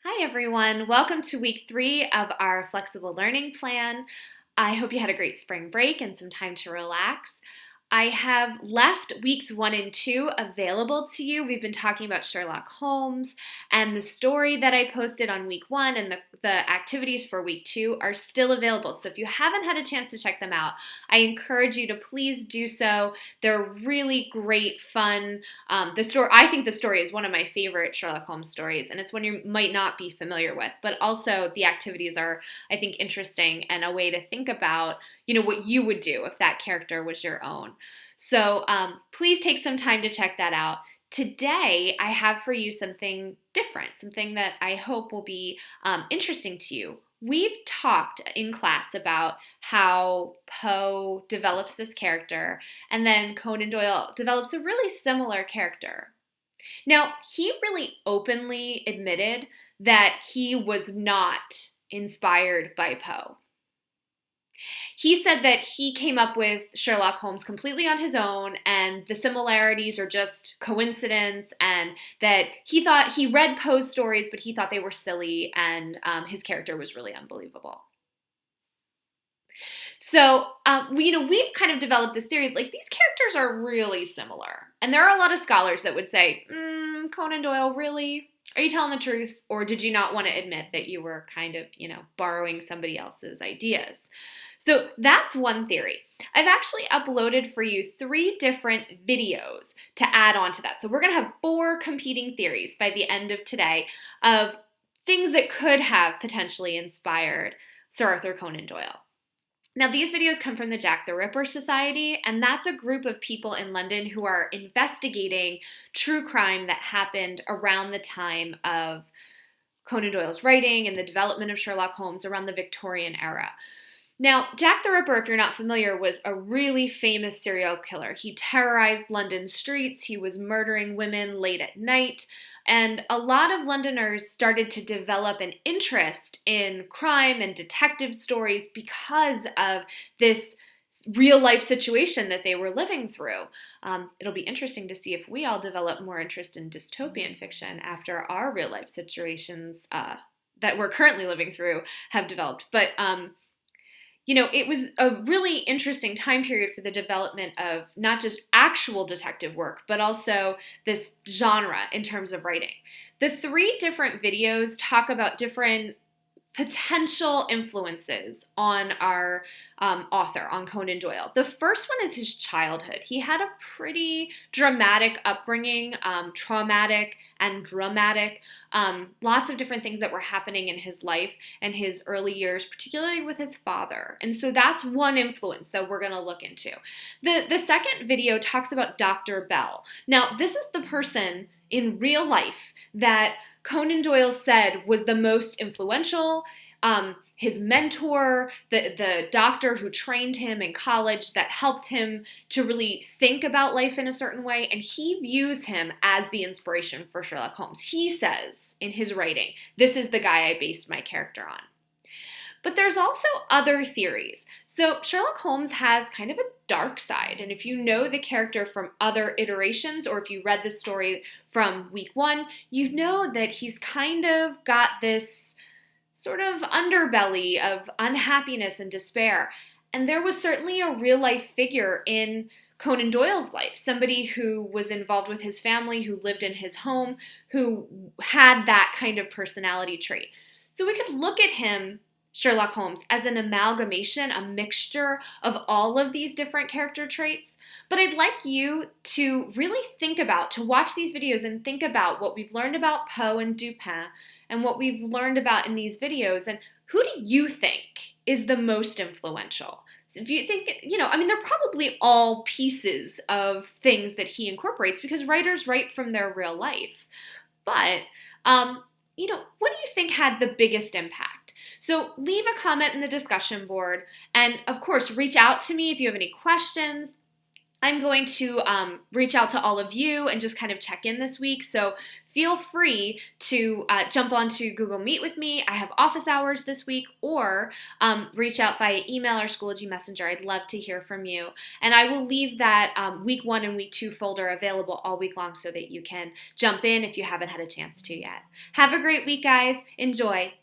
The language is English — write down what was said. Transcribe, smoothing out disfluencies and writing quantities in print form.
Hi everyone, welcome to week 3 of our flexible learning plan. I hope you had a great spring break and some time to relax. I have left weeks 1 and 2 available to you. We've been talking about Sherlock Holmes, and the story that I posted on week 1 and the activities for week 2 are still available. So if you haven't had a chance to check them out, I encourage you to please do so. They're really great fun. I think the story is one of my favorite Sherlock Holmes stories, and it's one you might not be familiar with, but also the activities are, I think, interesting and a way to think about what you would do if that character was your own. So please take some time to check that out. Today, I have for you something different, something that I hope will be interesting to you. We've talked in class about how Poe develops this character, and then Conan Doyle develops a really similar character. Now, he really openly admitted that he was not inspired by Poe. He said that he came up with Sherlock Holmes completely on his own, and the similarities are just coincidence, and that he thought he read Poe's stories, but he thought they were silly, and his character was really unbelievable. So, we've kind of developed this theory, like these characters are really similar. And there are a lot of scholars that would say, Conan Doyle, really? Are you telling the truth? Or did you not want to admit that you were kind of, borrowing somebody else's ideas? So that's one theory. I've actually uploaded for you 3 different videos to add on to that. So we're going to have 4 competing theories by the end of today of things that could have potentially inspired Sir Arthur Conan Doyle. Now, these videos come from the Jack the Ripper Society, and that's a group of people in London who are investigating true crime that happened around the time of Conan Doyle's writing and the development of Sherlock Holmes around the Victorian era. Now, Jack the Ripper, if you're not familiar, was a really famous serial killer. He terrorized London streets, he was murdering women late at night, and a lot of Londoners started to develop an interest in crime and detective stories because of this real-life situation that they were living through. It'll be interesting to see if we all develop more interest in dystopian fiction after our real-life situations that we're currently living through have developed. But it was a really interesting time period for the development of not just actual detective work, but also this genre in terms of writing. The 3 different videos talk about different potential influences on our author, on Conan Doyle. The first one is his childhood. He had a pretty dramatic upbringing, traumatic and dramatic, lots of different things that were happening in his life and his early years, particularly with his father. And so that's one influence that we're going to look into. The second video talks about Dr. Bell. Now, this is the person in real life that Conan Doyle said was the most influential, his mentor, the doctor who trained him in college that helped him to really think about life in a certain way, and he views him as the inspiration for Sherlock Holmes. He says in his writing, this is the guy I based my character on. But there's also other theories. So Sherlock Holmes has kind of a dark side, and if you know the character from other iterations, or if you read the story from week 1, you know that he's kind of got this sort of underbelly of unhappiness and despair. And there was certainly a real-life figure in Conan Doyle's life, somebody who was involved with his family, who lived in his home, who had that kind of personality trait. So we could look at him, Sherlock Holmes, as an amalgamation, a mixture of all of these different character traits. But I'd like you to really to watch these videos and think about what we've learned about Poe and Dupin and what we've learned about in these videos, and who do you think is the most influential? So if you think, they're probably all pieces of things that he incorporates because writers write from their real life. But, what do you think had the biggest impact? So leave a comment in the discussion board, and of course, reach out to me if you have any questions. I'm going to reach out to all of you and just kind of check in this week. So feel free to jump onto Google Meet with me. I have office hours this week, or reach out via email or Schoology Messenger. I'd love to hear from you. And I will leave that week 1 and week 2 folder available all week long so that you can jump in if you haven't had a chance to yet. Have a great week, guys. Enjoy.